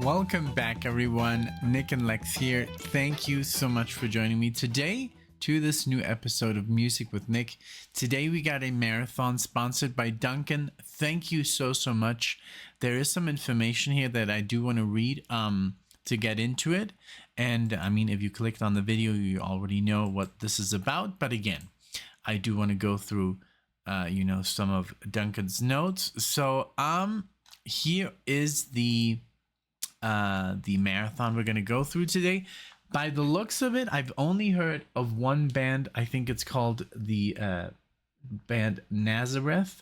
Welcome back, everyone. NicknLex here. Thank you so much for joining me today to this new episode of Music with Nick. Today we got a marathon sponsored by DUNCAN. Thank you so much. There is some information here that I do want to read to get into it. And I mean, if you clicked on the video, you already know what this is about. But again, I do want to go through some of DUNCAN's notes. So here is the marathon we're going to go through today. By the looks of it, I've only heard of one band. I think it's called the band Nazareth.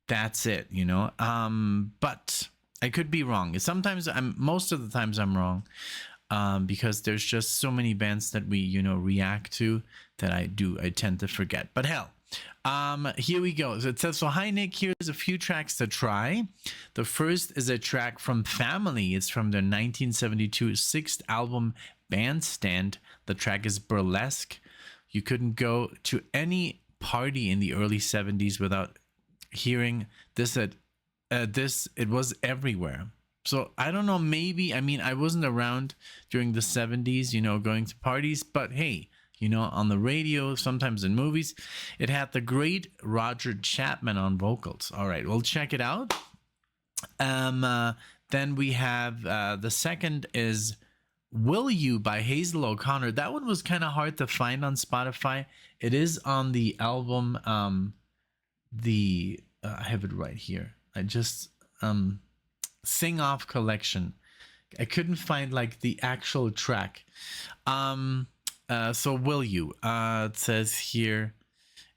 That's it, but I could be wrong. Sometimes most of the times I'm wrong, because there's just so many bands that we react to that I tend to forget. But hell, here we go. So it says, so hi Nick, here's a few tracks to try. The first is a track from Family. It's from their 1972 sixth album Bandstand. The track is Burlesque. You couldn't go to any party in the early 70s without hearing this. It was everywhere. So I don't know, maybe, I wasn't around during the 70s, going to parties, but hey, on the radio, sometimes in movies. It had the great Roger Chapman on vocals. All right, we'll check it out. Then we have the second is Will You by Hazel O'Connor. That one was kind of hard to find on Spotify. It is on the album, I have it right here. I just, Sing Off Collection. I couldn't find like the actual track. So Will You, it says here,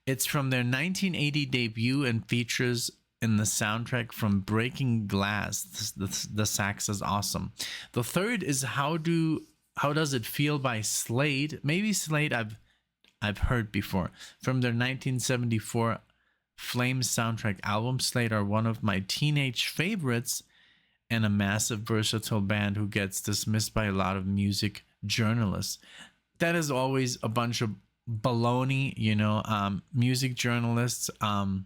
it's from their 1980 debut and features in the soundtrack from Breaking Glass. The sax is awesome. The third is How Does It Feel by Slade. Maybe Slade I've heard before. From their 1974 Flames soundtrack album. Slade are one of my teenage favorites and a massive versatile band who gets dismissed by a lot of music journalists. That is always a bunch of baloney, music journalists. I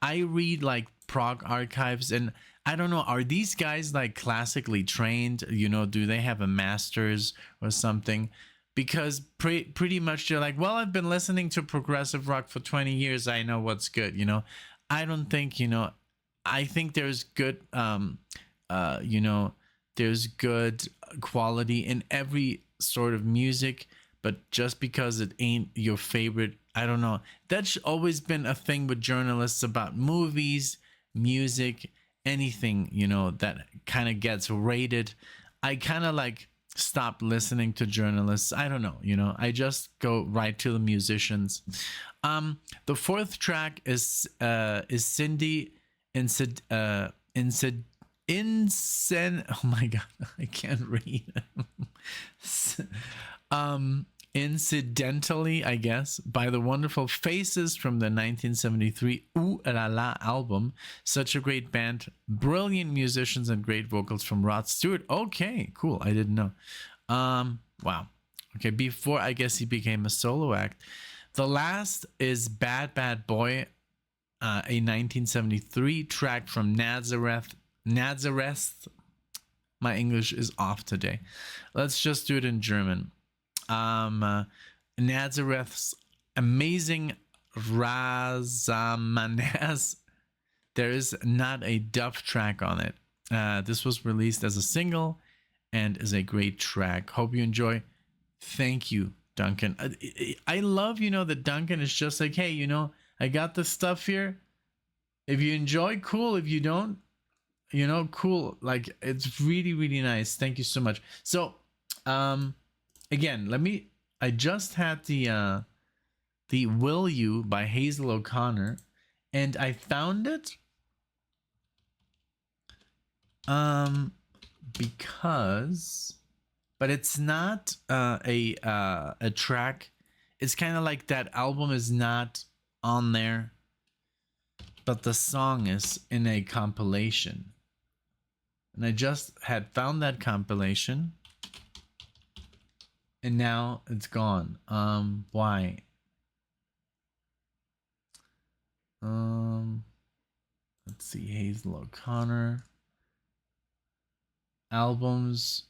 read like prog archives, and I don't know, are these guys like classically trained? Do they have a master's or something? Because pretty much they're like, well, I've been listening to progressive rock for 20 years. I know what's good, I don't think, I think there's good, there's good quality in every sort of music, but just because it ain't your favorite, I don't know. That's always been a thing with journalists about movies, music, anything, that kind of gets rated. I kind of like stop listening to journalists. I don't know, I just go right to the musicians. The fourth track is Cindy oh my god, I can't read. Incidentally, I guess, by the wonderful Faces from the 1973 Ooh La La album. Such a great band, brilliant musicians, and great vocals from Rod Stewart. Okay, cool. I didn't know. Wow. Okay, before I guess he became a solo act. The last is Bad Bad Boy, a 1973 track from Nazareth. My English is off today. Let's just do it in German. Nazareth's amazing Razamanes. There is not a dub track on it. This was released as a single and is a great track. Hope you enjoy. Thank you, DUNCAN. I love, that DUNCAN is just like, hey, I got this stuff here. If you enjoy, cool. If you don't, cool. Like, it's really, really nice. Thank you so much. So, again, I just had the Will You by Hazel O'Connor, and I found it but it's not a track. It's kind of like that album is not on there, but the song is in a compilation. And I just had found that compilation, and now it's gone. Why? Let's see, Hazel O'Connor. albums.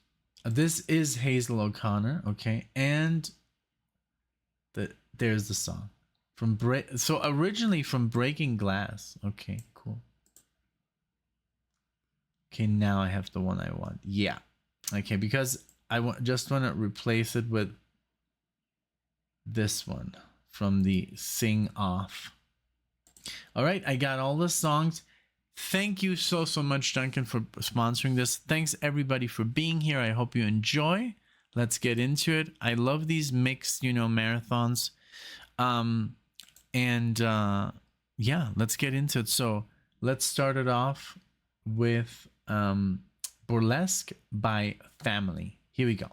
This is Hazel O'Connor, okay, and there's the song from So originally from Breaking Glass. Okay, cool. Okay, now I have the one I want. Yeah. Okay, because I just want to replace it with this one from the Sing Off. All right, I got all the songs. Thank you so much, Duncan, for sponsoring this. Thanks everybody for being here. I hope you enjoy. Let's get into it. I love these mixed, marathons. Yeah, let's get into it. So let's start it off with Burlesque by Family. Here we go.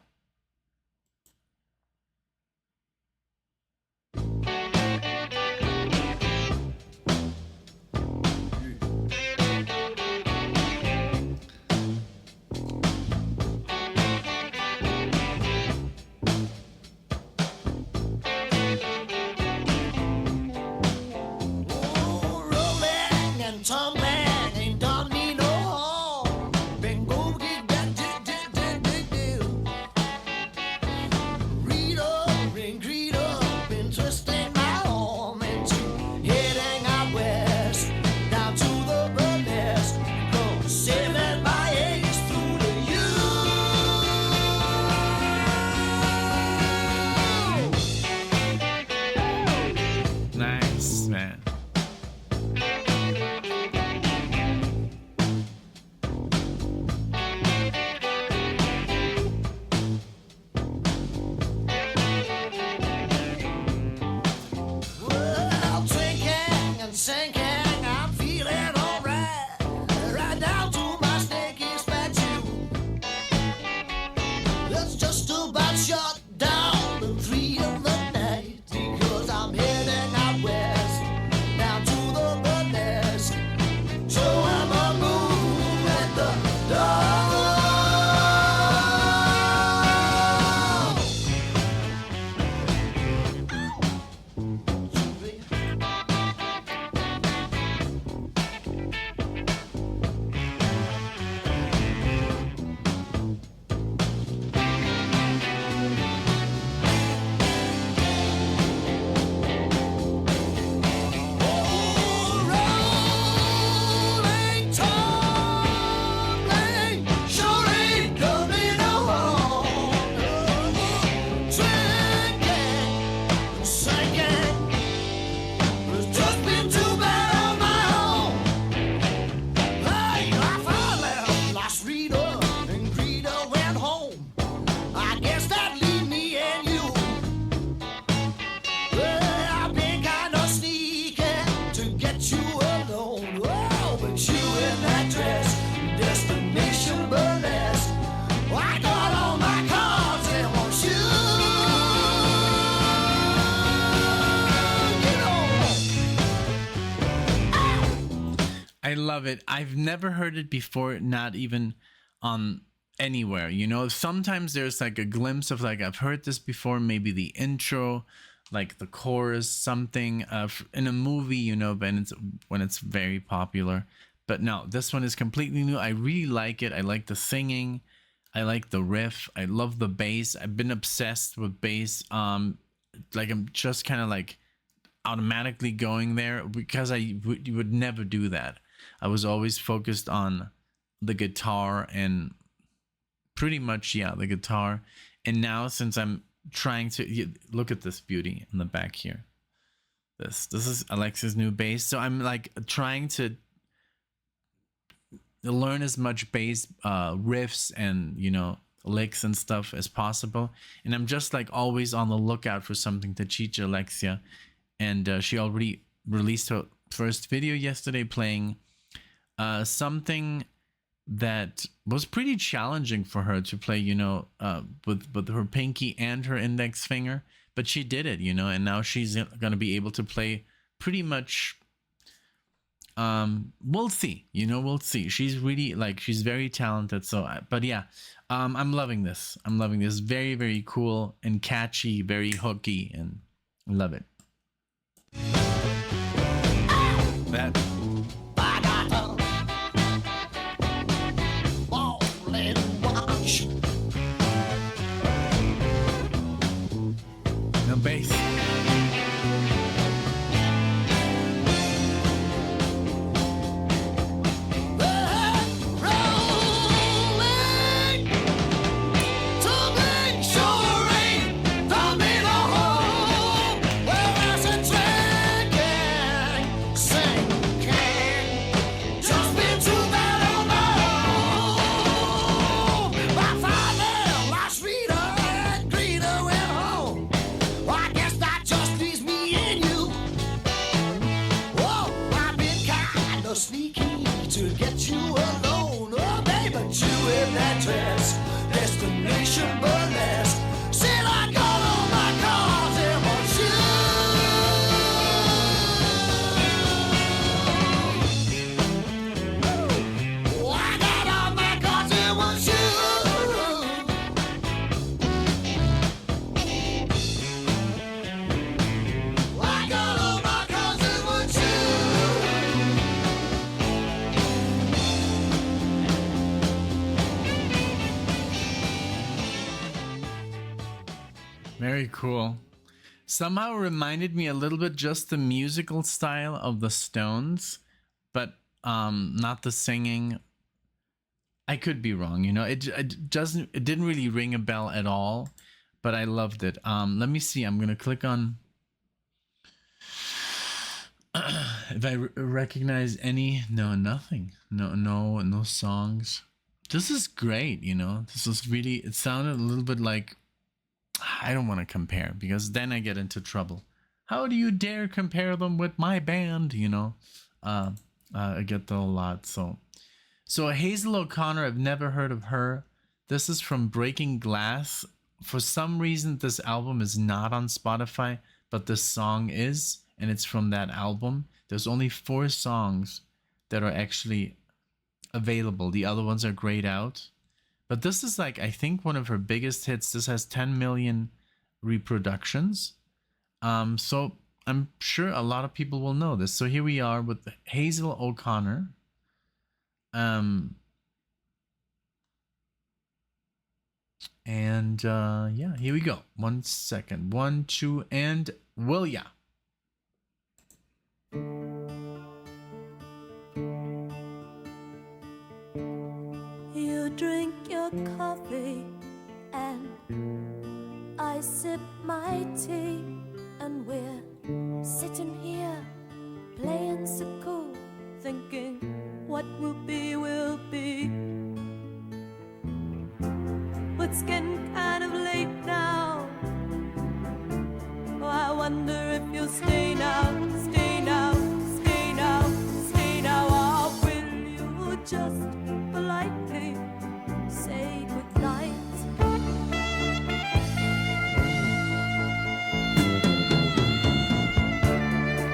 I love it. I've never heard it before, not even on anywhere. Sometimes there's like a glimpse of like, I've heard this before, maybe the intro, like the chorus, something in a movie, when it's very popular. But no, this one is completely new. I really like it. I like the singing. I like the riff. I love the bass. I've been obsessed with bass. Like I'm just kind of like automatically going there because you would never do that. I was always focused on the guitar and pretty much, the guitar. And now since I'm trying to look at this beauty in the back here, this is Alexa's new bass. So I'm like trying to learn as much bass riffs and, licks and stuff as possible. And I'm just like always on the lookout for something to teach Alexia. And she already released her first video yesterday playing something that was pretty challenging for her to play, with her pinky and her index finger, but she did it, and now she's gonna be able to play pretty much. We'll see, we'll see. She's really she's very talented. So, but yeah, I'm loving this. Very, very cool and catchy, very hooky, and I love it. That. gonna sneaky to get you alone. Oh, baby, you in that dress, destination burlesque. Said I got all my cars in one shoe. Oh, I got all my cars in one shoe. I got all my cars in one shoe. Very cool. Somehow reminded me a little bit just the musical style of the Stones, but not the singing. I could be wrong, you know. It didn't really ring a bell at all, but I loved it. Let me see. I'm gonna click on if I recognize any. No, nothing. No songs. This is great, you know. This is really. It sounded a little bit like. I don't want to compare because then I get into trouble. How do you dare compare them with my band? You know, I get that a lot. So Hazel O'Connor, I've never heard of her. This is from Breaking Glass. For some reason, this album is not on Spotify, but this song is, and it's from that album. There's only 4 songs that are actually available. The other ones are grayed out. But this is like, I think, one of her biggest hits. This has 10 million reproductions. So I'm sure a lot of people will know this. So here we are with Hazel O'Connor. Yeah, here we go. 1 second. 1, 2, and will ya? You drink your coffee and I sip my tea, and we're sitting here playing so cool, thinking what will be will be. But it's getting kind of late now. Oh, I wonder if you'll stay now, stay now, stay now, stay now, or will you just politely say goodnight?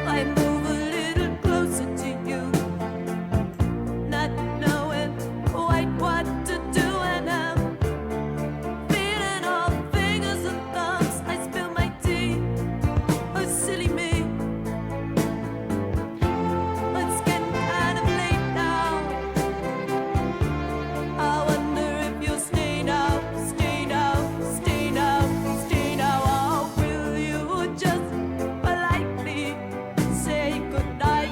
I move a little closer to you, not knowing quite what to do, and I'm feeling all fingers and thumbs. I spill my tea, oh silly me. It's getting kind of late now. I wonder if you'll stay now, stay now, stay now, stay now, or will you just politely say goodnight?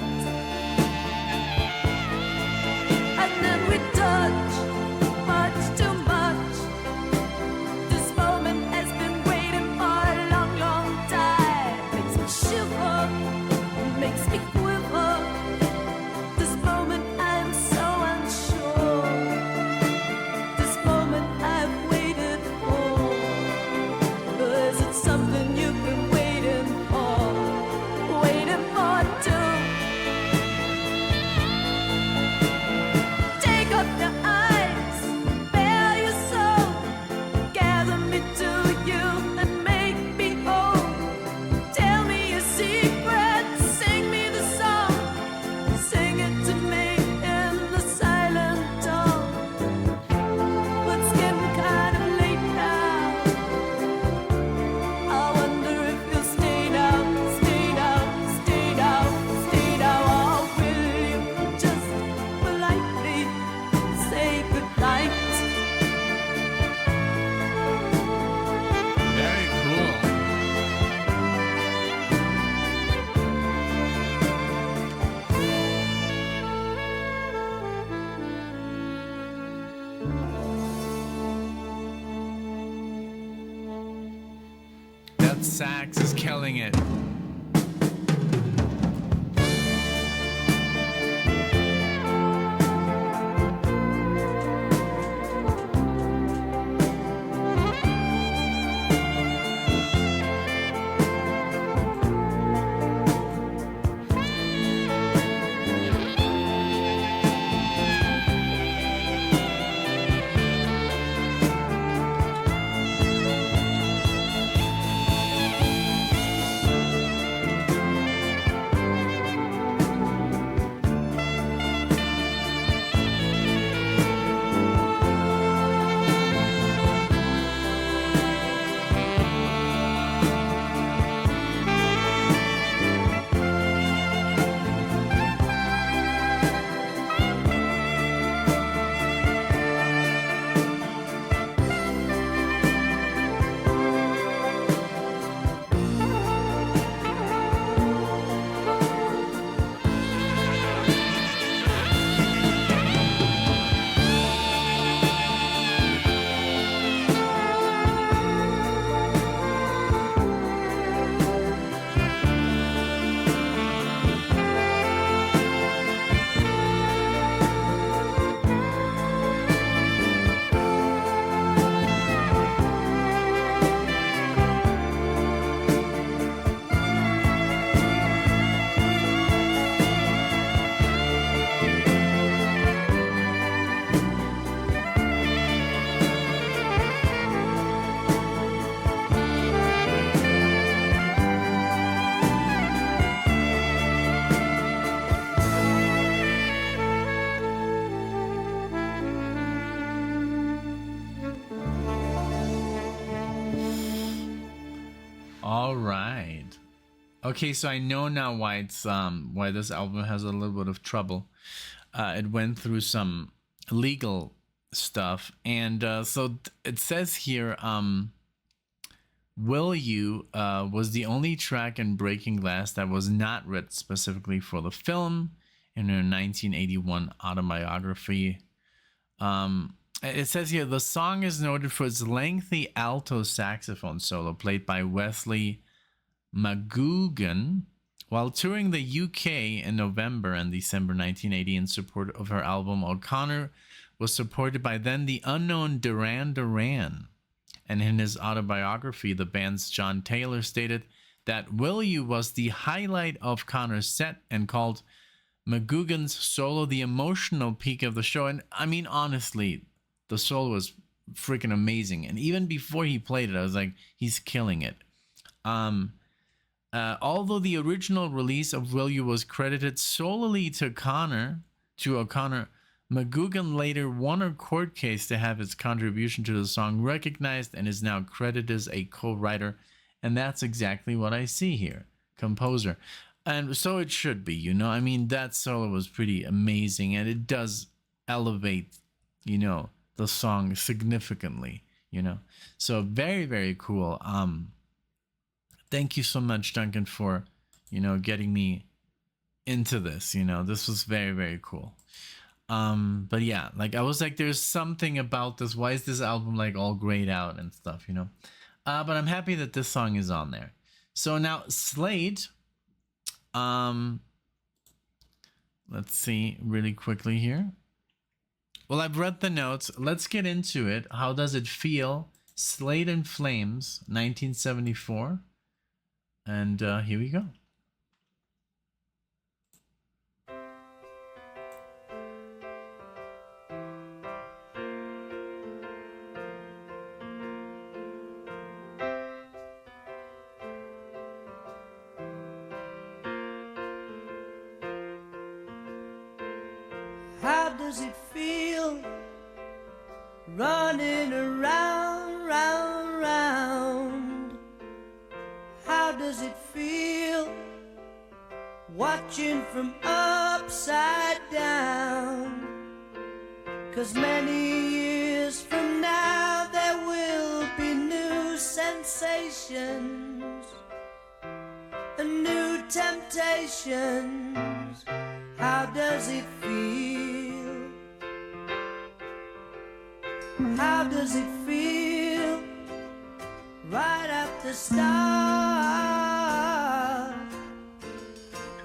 And then we touch much too much. This moment has been waiting for a long, long time. Makes me shiver, makes me quiver. This moment I'm so unsure. This moment I've waited for. Is it something you've been waiting for? Waiting for too. Take off your eyes, bare your soul, gather me to you and make me whole. Tell me your secrets, sing me the song, sing it to me in the silent tone. But it's getting kind of late now. I wonder if you'll stay now, stay now, stay now, stay now, or will you just politely say goodnight? Very cool. That sax is killing it. All right. Okay, so I know now why it's why this album has a little bit of trouble. It went through some legal stuff, and it says here, "Will You" was the only track in Breaking Glass that was not written specifically for the film. In her 1981 autobiography, it says here the song is noted for its lengthy alto saxophone solo played by Wesley McGugan while touring the UK in November and December 1980 in support of her album. O'Connor was supported by then the unknown Duran Duran. And in his autobiography, the band's John Taylor stated that "Will You" was the highlight of Connor's set and called McGugan's solo the emotional peak of the show. And I mean, honestly, the solo was freaking amazing. And even before he played it, I was like, he's killing it. Although the original release of "Will You" was credited solely to O'Connor, McGugan later won a court case to have his contribution to the song recognized and is now credited as a co-writer. And that's exactly what I see here. Composer. And so it should be, you know. I mean, that solo was pretty amazing, and it does elevate, you know, the song significantly, you know. So very, very cool. Thank you so much, Duncan, for, you know, getting me into this. You know, this was very, very cool. But yeah, like I was like, there's something about this. Why is this album like all grayed out and stuff, you know? But I'm happy that this song is on there. So now Slade. Let's see really quickly here. Well, I've read the notes. Let's get into it. How does it feel? Slade in Flames, 1974. And here we go. How does it feel running around, round, round? How does it feel watching from upside down? 'Cause many years from now there will be new sensations and new temptations. How does it feel? How does it feel right at the start?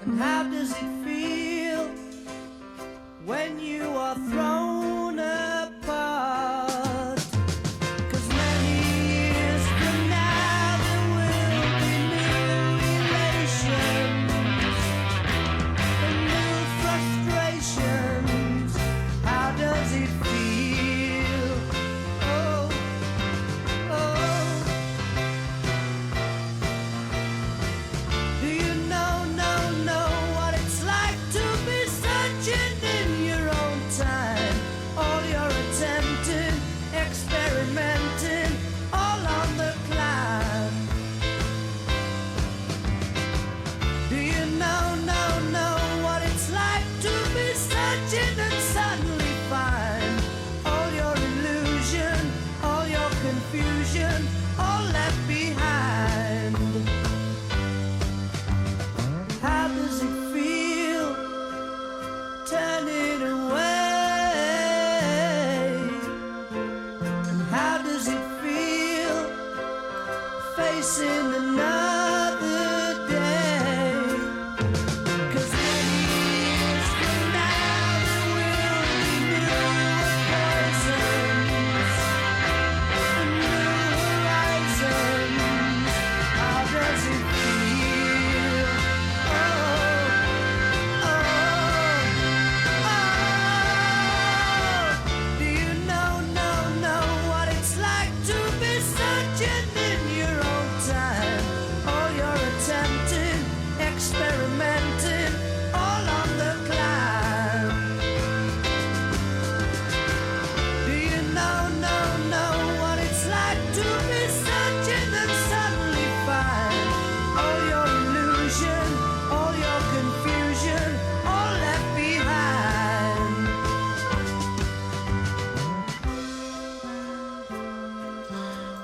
And how does it feel when you are thrown apart? 'Cause many years from now there will be new relations and new frustrations. How does it feel? Oh, oh. Do you know what it's like to be searching in your own time?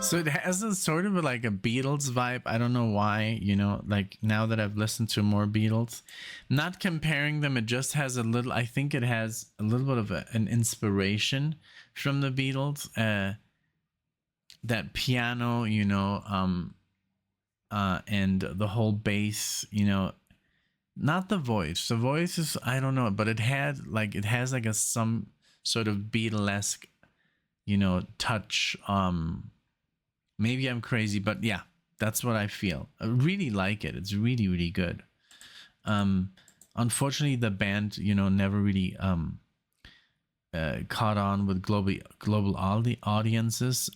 So it has a sort of like a Beatles vibe. I don't know why, like now that I've listened to more Beatles, not comparing them, it just has a little, I think it has a little bit of an inspiration from the Beatles. That piano, and the whole bass, not the voice. The voice is, I don't know, but it has like a some sort of Beatlesque, touch. Maybe I'm crazy, but yeah, that's what I feel. I really like it. It's really, really good. Unfortunately, the band, never really caught on with global audiences.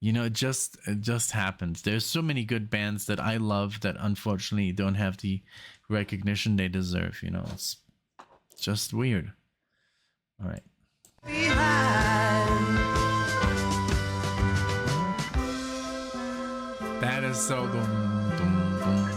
It just happens. There's so many good bands that I love that unfortunately don't have the recognition they deserve. It's just weird. All right. That is so dum, dum, dum.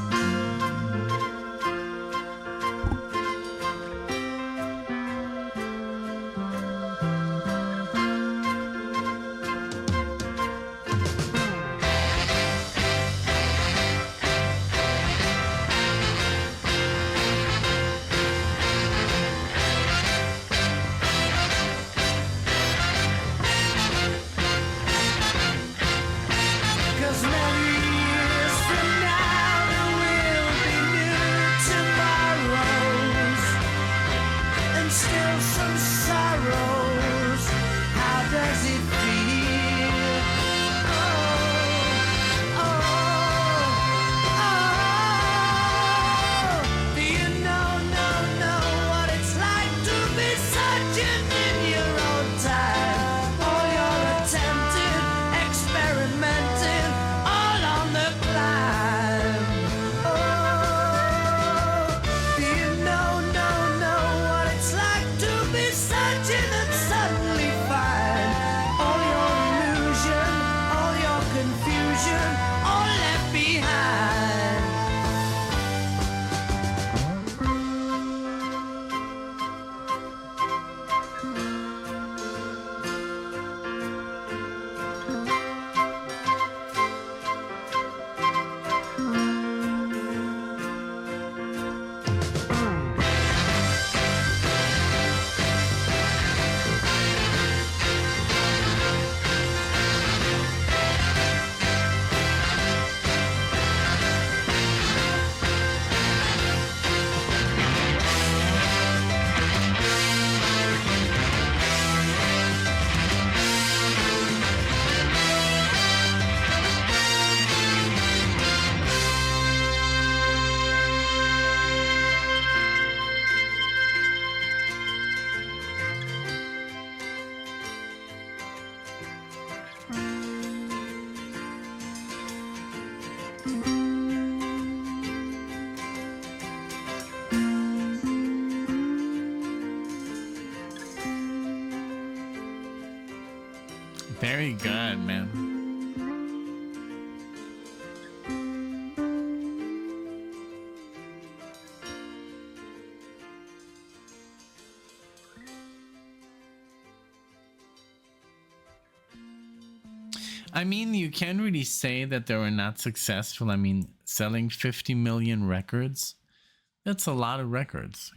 Very good, man. I mean, you can't really say that they were not successful. I mean, selling 50 million records, that's a lot of records,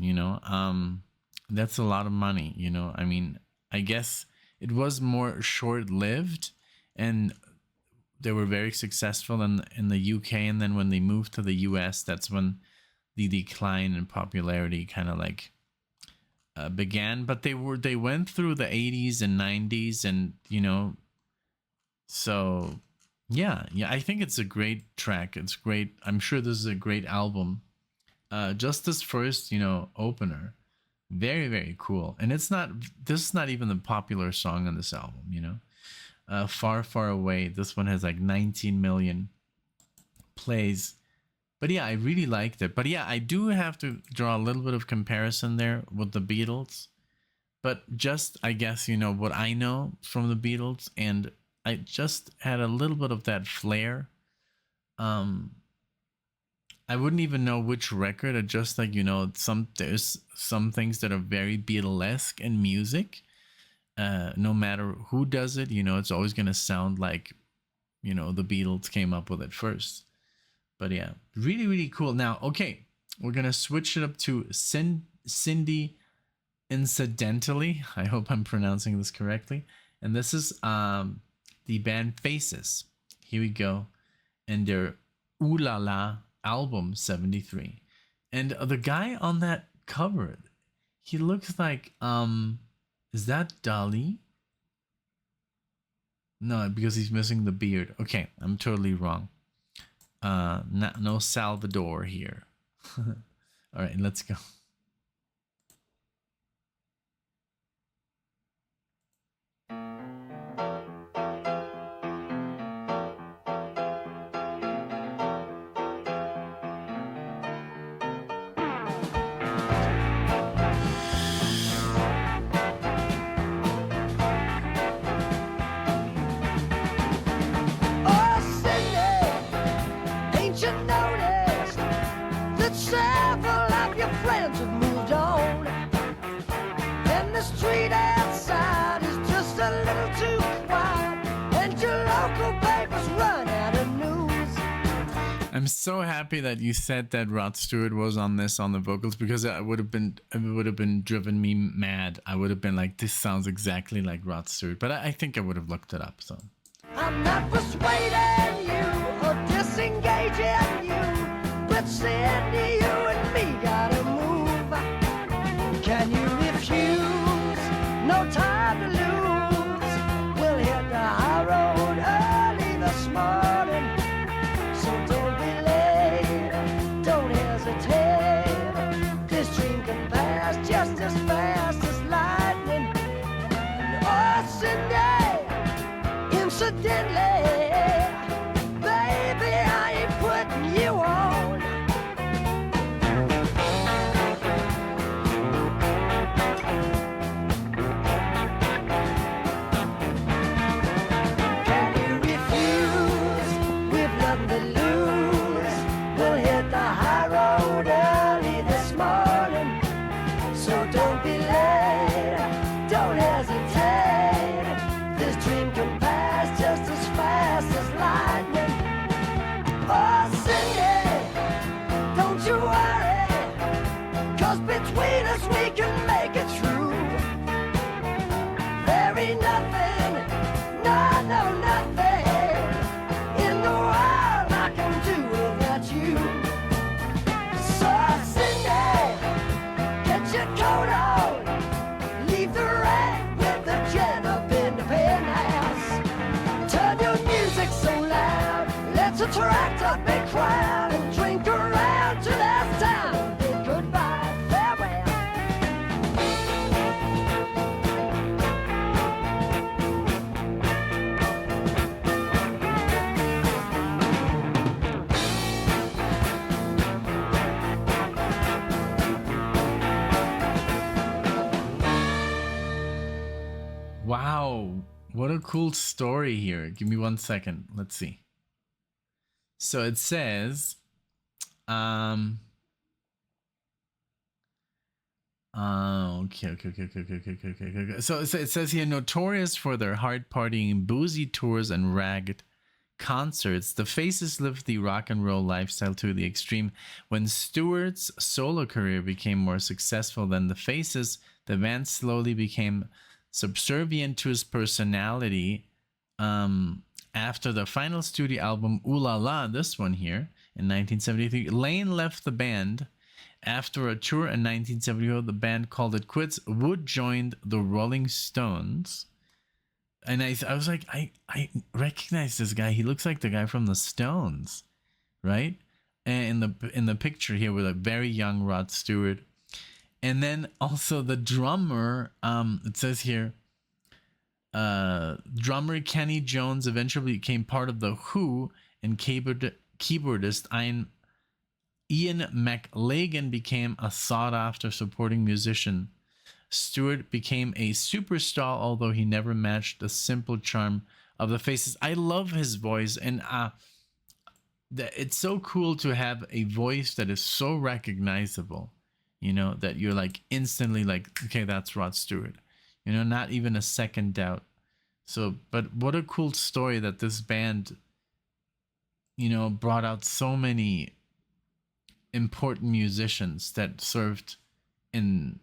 that's a lot of money, I mean, I guess it was more short-lived, and they were very successful in the UK, and then when they moved to the US, that's when the decline in popularity kind of like began. But they went through the 80s and 90s, and so yeah, I think it's a great track. It's great. I'm sure this is a great album. Just this first opener, very, very cool. And this is not even the popular song on this album. Far, Far Away, this one has like 19 million plays. But yeah, I really liked it. But yeah, I do have to draw a little bit of comparison there with the Beatles, but just, I guess, what I know from the Beatles, and I just had a little bit of that flair. I wouldn't even know which record. It just like, there's some things that are very Beatlesque in music. no matter who does it, it's always gonna sound like, the Beatles came up with it first. But yeah, really, really cool. Now, okay, we're gonna switch it up to Cindy Incidentally. I hope I'm pronouncing this correctly. And this is the band Faces. Here we go. And their Ooh La La album 73. And the guy on that cover, he looks like is that Dali? No, because he's missing the beard. Okay, I'm totally wrong. No Salvador here. All right, let's go. Oh, Cindy, ain't you noticed that several of your friends have moved on? And the street outside is just a little too quiet, and your local papers run out of news. I'm so happy that you said that Rod Stewart was on the vocals, because it would have been driven me mad. I would have been like, this sounds exactly like Rod Stewart, but I think I would have looked it up. So I'm not persuading you or disengaging you, but Cindy, you and me gotta move. Can you refuse? No time to lose. We'll hit the high road early this morning, so don't be late, don't hesitate. This dream can pass just as fast as lightning. Oh, Cindy, incidentally, baby, I ain't putting you on. Can you refuse? We've nothing to lose. We'll hit the high road early this morning, so don't be late, don't hesitate. This dream can pass just as fast as lightning. Oh, Cindy, don't you worry, 'cause between us we can make it through. There ain't nothing, no, nothing in the world I can do without you. So, Cindy, get your coat on, leave the rain with the gent up in the penthouse. Turn your music so loud, let's attract a big crowd and drink around till it's time to bid goodbye, farewell. wow, what a cool story here. Give me 1 second. Let's see. So it says, okay. So it says here, notorious for their hard partying, boozy tours, and ragged concerts, the Faces lived the rock and roll lifestyle to the extreme. When Stewart's solo career became more successful than the Faces, the band slowly became subservient to his personality. After the final studio album Ooh La La, this one here, in 1973, Lane left the band. After a tour in 1974, the band called it quits. Wood joined the Rolling Stones. And I was like, I recognize this guy. He looks like the guy from the Stones, right? And in the picture here with a very young Rod Stewart. And then also the drummer, it says here, drummer Kenny Jones eventually became part of the Who, and keyboardist Ian McLagan became a sought-after supporting musician. Stewart became a superstar, although he never matched the simple charm of the Faces. I love his voice, and it's so cool to have a voice that is so recognizable, that you're like instantly like, okay, that's Rod Stewart. You know, not even a second doubt. So, but what a cool story that this band, you know, brought out so many important musicians that served in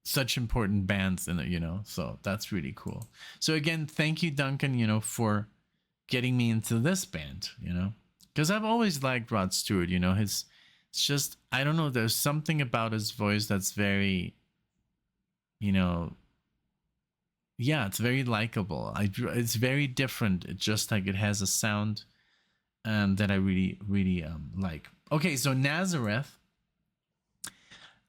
such important bands in it, you know. So that's really cool. So again, thank you, Duncan, you know, for getting me into this band, you know, because I've always liked Rod Stewart, you know. It's just, I don't know, there's something about his voice that's very, you know, yeah, it's very likable. It's very different. It's just like it has a sound that I really, really like. Okay, so Nazareth.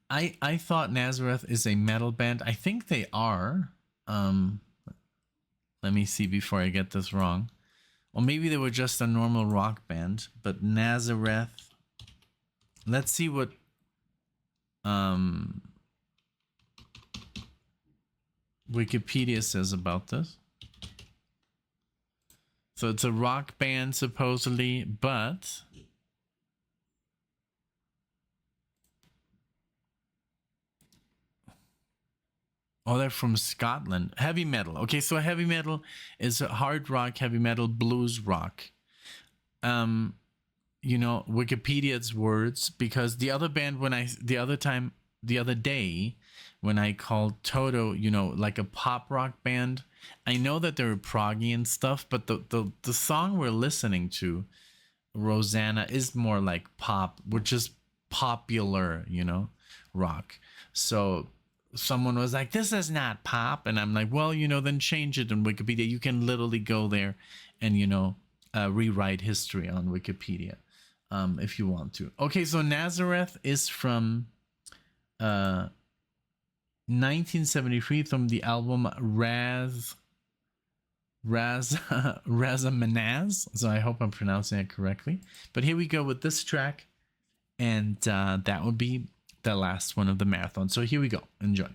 I thought Nazareth is a metal band. I think they are. Let me see before I get this wrong. Or maybe they were just a normal rock band. But Nazareth. Let's see what Wikipedia says about this. So it's a rock band supposedly, but oh, they're from Scotland. Heavy metal. Okay, so heavy metal is hard rock, heavy metal, blues rock. You know, Wikipedia's words, because the other band the other day when I called Toto, you know, like a pop rock band, I know that they were proggy and stuff, but the song we're listening to, Rosanna, is more like pop, which is popular, you know, rock. So someone was like, this is not pop, and I'm like, well, you know, then change it in Wikipedia. You can literally go there and, you know, rewrite history on Wikipedia if you want to. Okay, so Nazareth is from 1973 from the album Razamanaz. So I hope I'm pronouncing it correctly. But here we go with this track, and that would be the last one of the marathon. So here we go. Enjoy.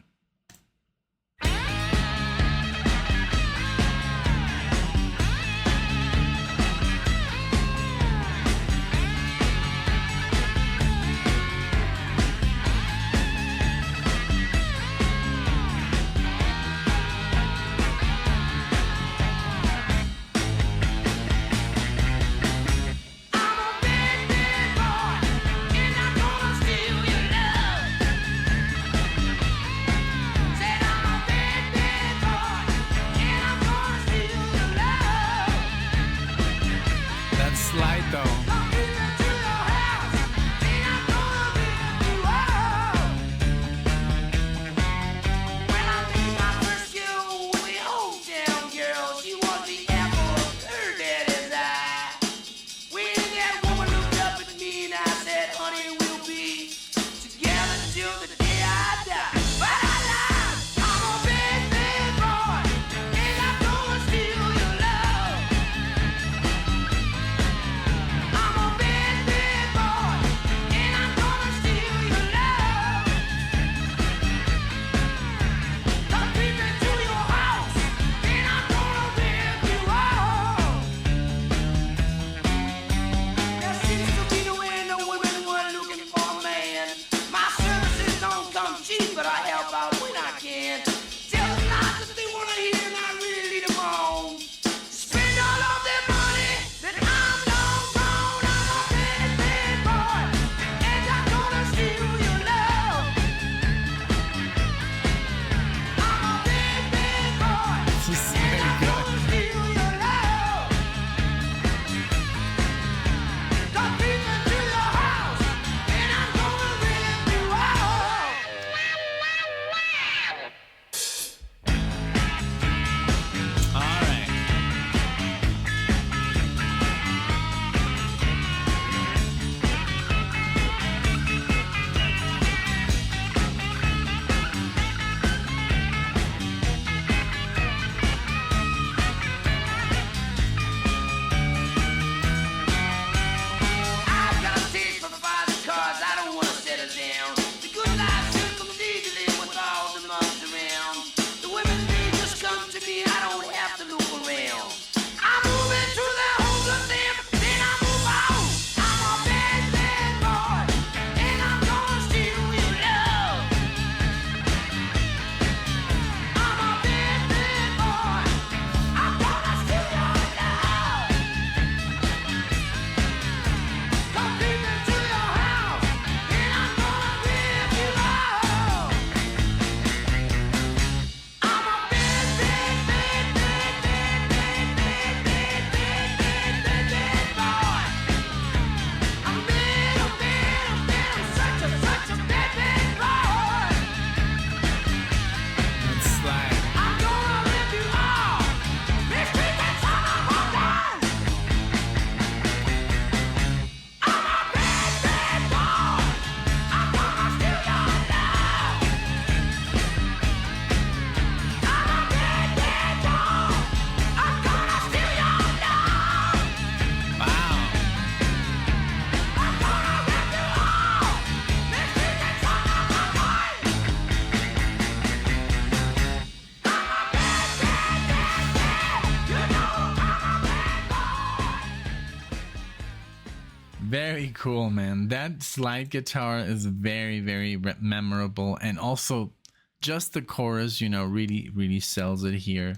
very cool, man. That slide guitar is very, very memorable, and also just the chorus, really, really sells it here.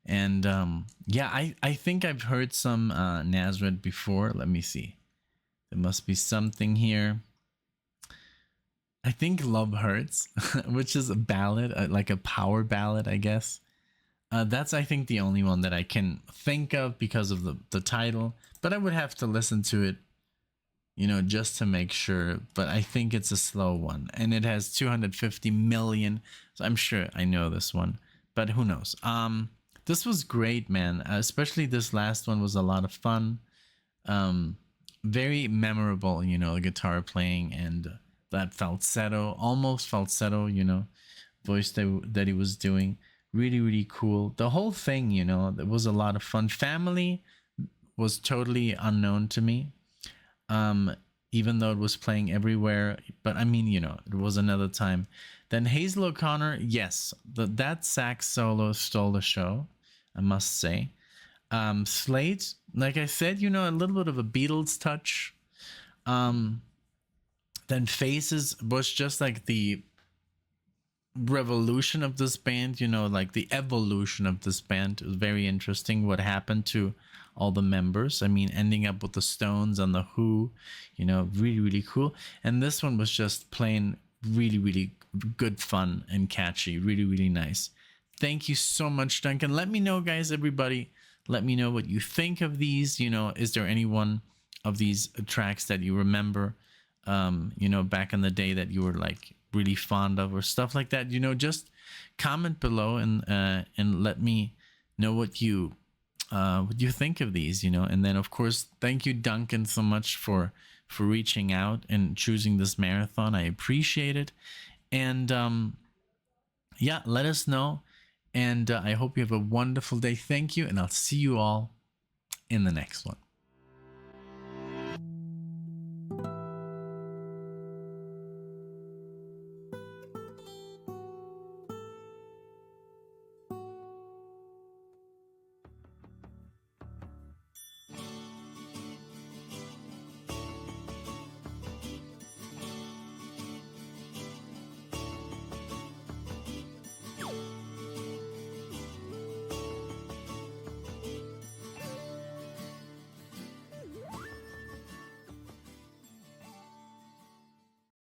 And yeah, I think I've heard some Nazareth before. Let me see. There must be something here. I think Love Hurts, which is a ballad, like a power ballad, I guess. That's, I think, the only one that I can think of because of the title. But I would have to listen to it, just to make sure. But I think it's a slow one. And it has 250 million. So I'm sure I know this one. But who knows? This was great, man. Especially this last one was a lot of fun. Very memorable, guitar playing and that falsetto, almost falsetto, voice that he was doing. Really, really cool. The whole thing, it was a lot of fun. Family was totally unknown to me, even though it was playing everywhere. But I mean, it was another time. Then Hazel O'Connor, yes, that sax solo stole the show, I must say. Slade, like I said, a little bit of a Beatles touch. Then Faces was just like the revolution of this band, like the evolution of this band. It was very interesting what happened to all the members. I mean, ending up with the Stones and the Who, really, really cool. And this one was just plain really, really good fun and catchy. Really, really nice. Thank you so much, Duncan. Let me know, guys, everybody. Let me know what you think of these. Is there any one of these tracks that you remember, back in the day that you were like really fond of or stuff like that? Just comment below and let me know what you think of these. And then, of course, thank you, Duncan, so much for reaching out and choosing this marathon. I appreciate it. And yeah, let us know. And I hope you have a wonderful day. Thank you. And I'll see you all in the next one.